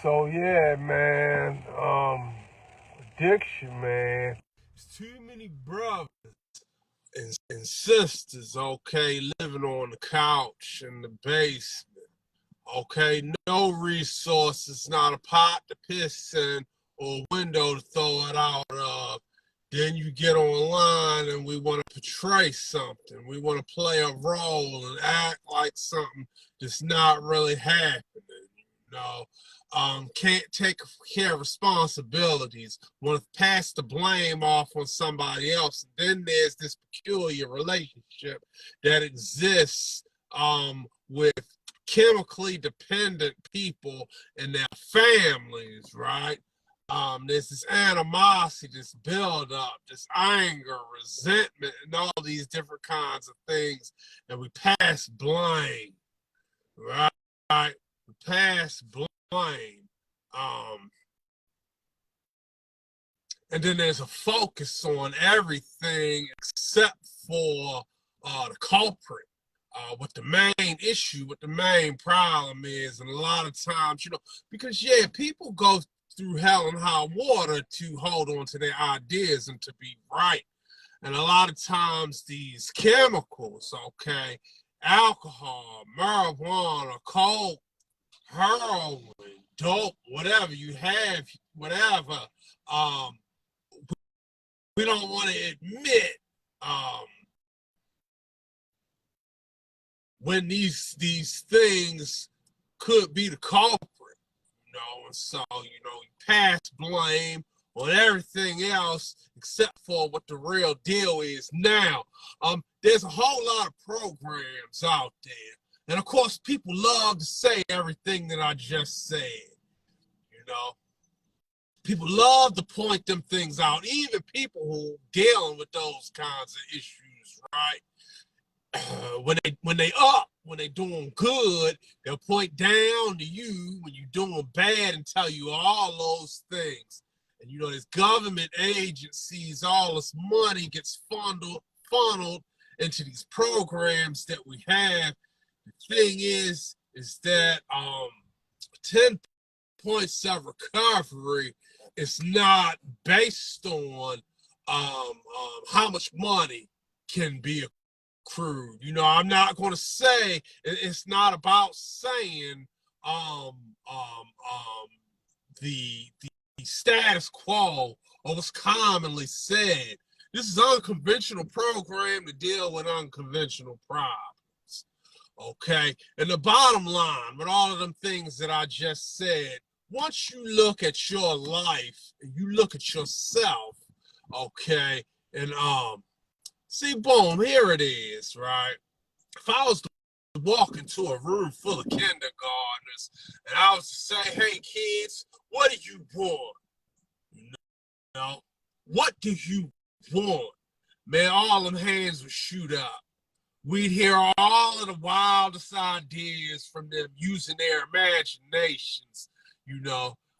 So yeah, man. Addiction, man. There's too many brothers and sisters, okay, living on the couch in the basement. Okay, no resources, not a pot to piss in or a window to throw it out of. Then you get online and we want to portray something. We want to play a role and act like something that's not really happening. You know, can't take care of responsibilities. Want to pass the blame off on somebody else. And then there's this peculiar relationship that exists with chemically dependent people and their families, right? There's this animosity, this build up, this anger, resentment, and all these different kinds of things. And we pass blame, right? We pass blame. Um, and then there's a focus on everything except for the culprit. What the main issue, what the main problem is, and a lot of times, because yeah, people go through hell and high water to hold on to their ideas and to be right. And a lot of times these chemicals, okay, alcohol, marijuana, coke, heroin, dope, whatever you have, whatever, um, we don't want to admit when these things could be the culprit, and so you pass blame on everything else except for what the real deal is. Now, there's a whole lot of programs out there, and of course, people love to say everything that I just said. You know, people love to point them things out, even people who dealing with those kinds of issues, right? When they doing good, they'll point down to you when you're doing bad and tell you all those things. And this government agencies, all this money gets funneled into these programs that we have. The thing is that 10 points of recovery is not based on how much money can be accrued. I'm not going to say it's not about saying the status quo or what's commonly said. This is an unconventional program to deal with unconventional problems. Okay, and the bottom line with all of them things that I just said, once you look at your life and you look at yourself, okay, and see, boom, here it is, right? If I was to walk into a room full of kindergartners and I was to say, hey, kids, what do you want? What do you want? Man, all them hands would shoot up. We'd hear all of the wildest ideas from them using their imaginations,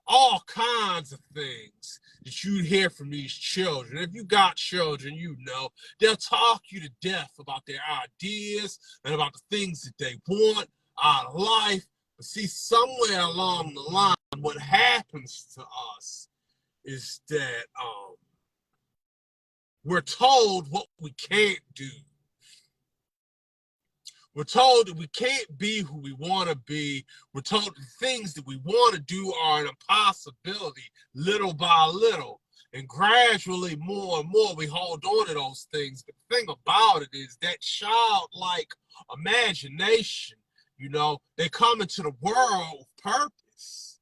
all kinds of things that you'd hear from these children. If you got children, they'll talk you to death about their ideas and about the things that they want out of life. But see, somewhere along the line, what happens to us is that we're told what we can't do. We're told that we can't be who we want to be. We're told the things that we want to do are an impossibility, little by little. And gradually, more and more, we hold on to those things. But the thing about it is that childlike imagination, they come into the world with purpose.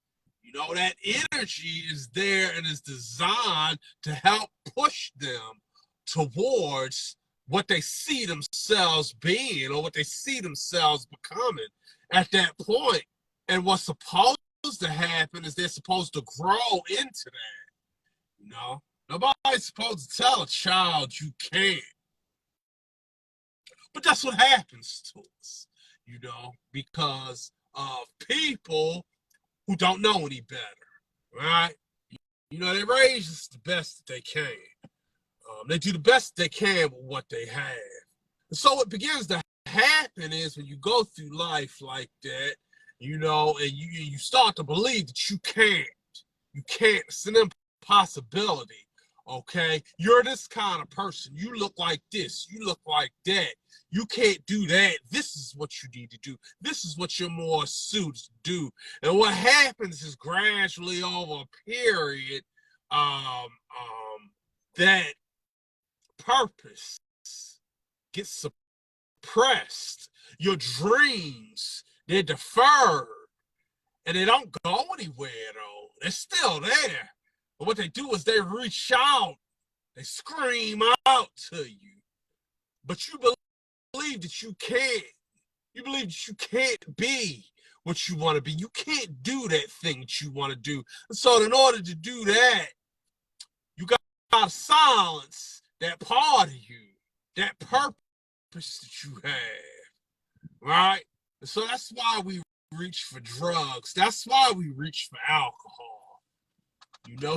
That energy is there and is designed to help push them towards what they see themselves being or what they see themselves becoming at that point. And what's supposed to happen is they're supposed to grow into that. Nobody's supposed to tell a child you can't. But that's what happens to us, because of people who don't know any better, right? They raise us the best that they can. They do the best they can with what they have. And so what begins to happen is when you go through life like that and you start to believe that you can't. You can't. It's an impossibility. Okay, you're this kind of person. You look like this. You look like that. You can't do that. This is what you need to do. This is what you're more suited to do. And what happens is gradually over a period, that purpose gets suppressed. Your dreams, they're deferred, and they don't go anywhere though. They're still there. But what they do is they reach out, they scream out to you. But you believe that you can't. You believe that you can't be what you want to be. You can't do that thing that you want to do. And so in order to do that, you got to silence that part of you, that purpose that you have, right? And so that's why we reach for drugs. That's why we reach for alcohol.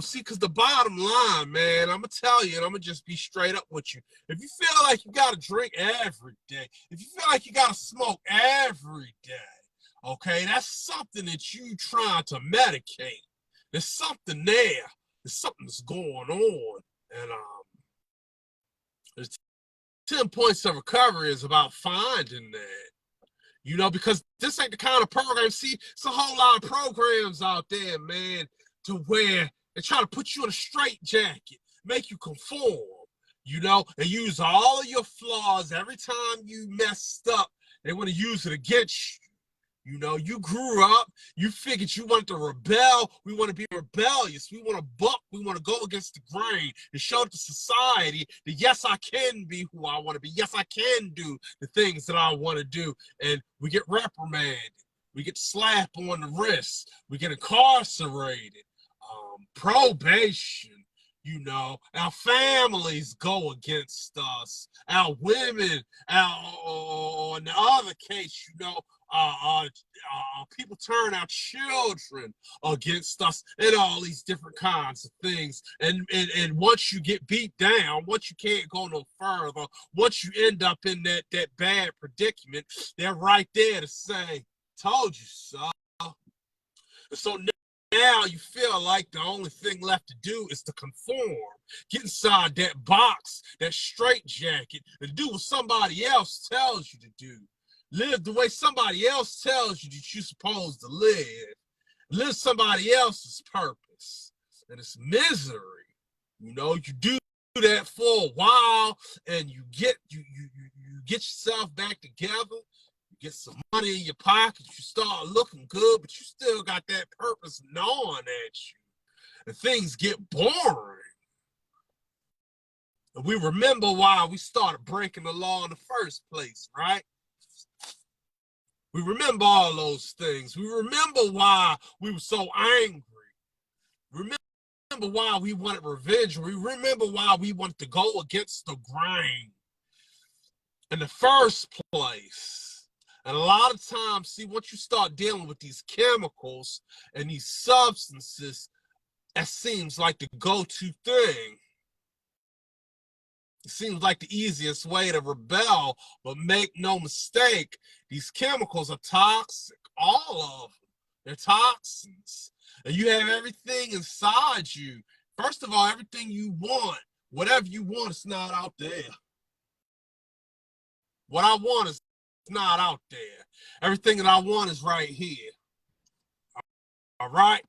See, because the bottom line, man, I'm going to tell you, and I'm going to just be straight up with you. If you feel like you got to drink every day, if you feel like you got to smoke every day, okay, that's something that you trying to medicate. There's something there. There's something that's going on. And there's 10 points of recovery is about finding that. Because this ain't the kind of program. See, it's a whole lot of programs out there, man, to where they try to put you in a straitjacket, make you conform, and use all of your flaws. Every time you messed up, they want to use it against you. You grew up, you figured you wanted to rebel. We want to be rebellious. We want to buck. We want to go against the grain and show to society that, yes, I can be who I want to be. Yes, I can do the things that I want to do. And we get reprimanded. We get slapped on the wrist. We get incarcerated. Probation. Our families go against us. Our women, or in the other case, people turn our children against us, and all these different kinds of things. And once you get beat down, once you can't go no further, once you end up in that bad predicament, they're right there to say, "Told you so." And so now you feel like the only thing left to do is to conform, get inside that box, that straitjacket, and do what somebody else tells you to do. Live the way somebody else tells you that you're supposed to live. Live somebody else's purpose. And it's misery. You do that for a while, and you get yourself back together. Get some money in your pocket, you start looking good, but you still got that purpose gnawing at you. And things get boring. And we remember why we started breaking the law in the first place, right? We remember all those things. We remember why we were so angry. Remember why we wanted revenge. We remember why we wanted to go against the grain in the first place. And a lot of times, see, once you start dealing with these chemicals and these substances, that seems like the go-to thing. It seems like the easiest way to rebel, but make no mistake, these chemicals are toxic. All of them. They're toxins. And you have everything inside you. First of all, everything you want, whatever you want, is not out there. What I want is not out there. Everything that I want is right here. All right?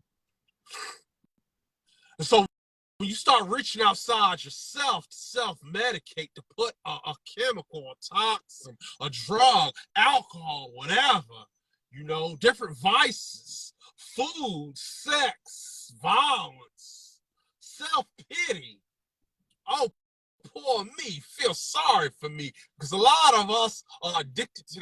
And so when you start reaching outside yourself to self-medicate, to put a chemical, a toxin, a drug, alcohol, whatever, different vices, food, sex, violence, self-pity. Oh, poor me, feel sorry for me, because a lot of us are addicted to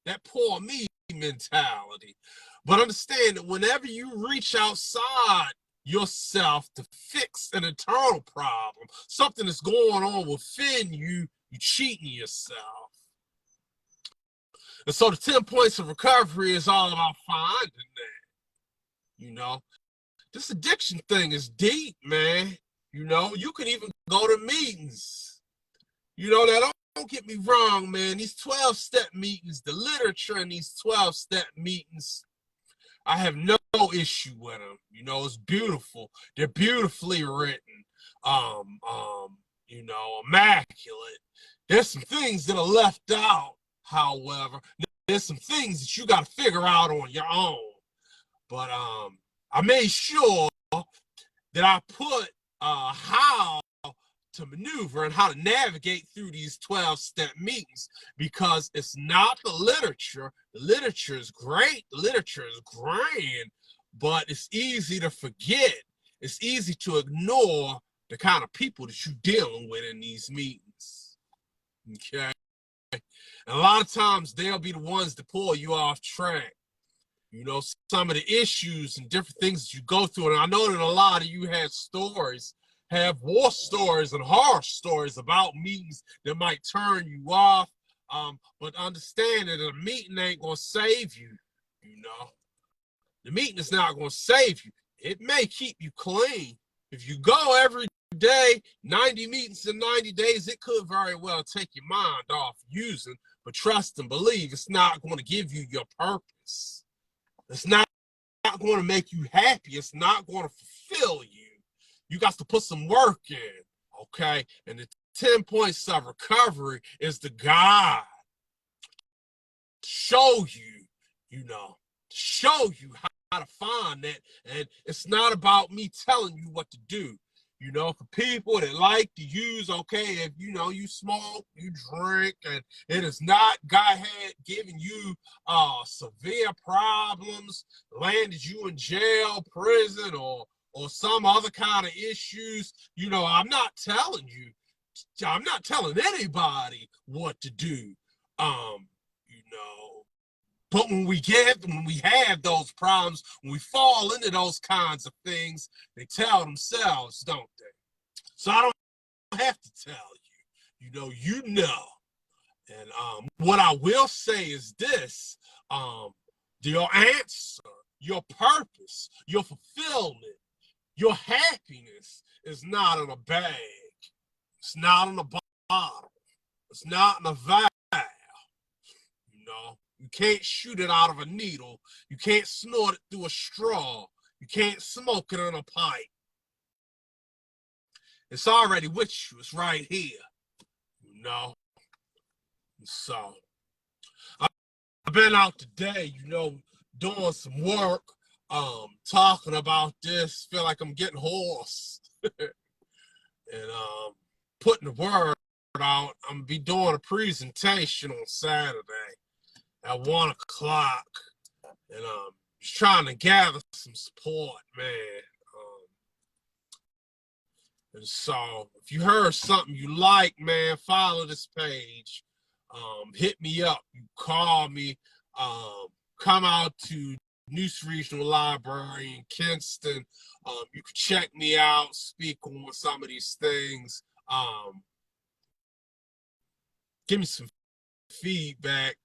that poor me mentality. But understand that whenever you reach outside yourself to fix an internal problem, something that's going on within you, you're cheating yourself. And so the 10 points of recovery is all about finding that. This addiction thing is deep, man. You can even go to meetings. That don't get me wrong, man. These 12-step meetings, the literature in these 12-step meetings, I have no issue with them. You know, it's beautiful. They're beautifully written. You know, immaculate. There's some things that are left out, however. There's some things that you got to figure out on your own. But I made sure that I put how to maneuver and how to navigate through these 12-step meetings, because it's not the literature. The literature is great. The literature is grand, but it's easy to forget. It's easy to ignore the kind of people that you're dealing with in these meetings. Okay? And a lot of times they'll be the ones that pull you off track. You know, some of the issues and different things that you go through. And I know that a lot of you have war stories and horror stories about meetings that might turn you off. But understand that a meeting ain't going to save you, you know. The meeting is not going to save you. It may keep you clean. If you go every day, 90 meetings in 90 days, it could very well take your mind off using. But trust and believe, it's not going to give you your purpose. It's not going to make you happy. It's not going to fulfill you. You got to put some work in, okay? And the 10 points of recovery is the guide. Show you, you know, show you how to find that. And it's not about me telling you what to do. You know, for people that like to use, okay, if, you know, you smoke, you drink, and it is not God had given you severe problems, landed you in jail, prison, or some other kind of issues, you know, I'm not telling anybody what to do. You know, but when we have those problems, when we fall into those kinds of things, they tell themselves, don't they? So I don't have to tell you. You know. And what I will say is this: your answer, your purpose, your fulfillment, your happiness is not in a bag. It's not in a bottle. It's not in a vial. You know, you can't shoot it out of a needle. You can't snort it through a straw. You can't smoke it in a pipe. It's already with you. It's right here. You know. So I've been out today, you know, doing some work, talking about this. Feel like I'm getting hoarse. And putting the word out. I'm gonna be doing a presentation on Saturday at 1 o'clock, and just trying to gather some support, man. And so, if you heard something you like, man, follow this page. Hit me up. You call me. Come out to Neuse Regional Library in Kinston. You can check me out, speak on some of these things. Give me some feedback,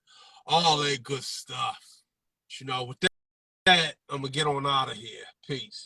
all that good stuff. You know, with that, I'm going to get on out of here. Peace.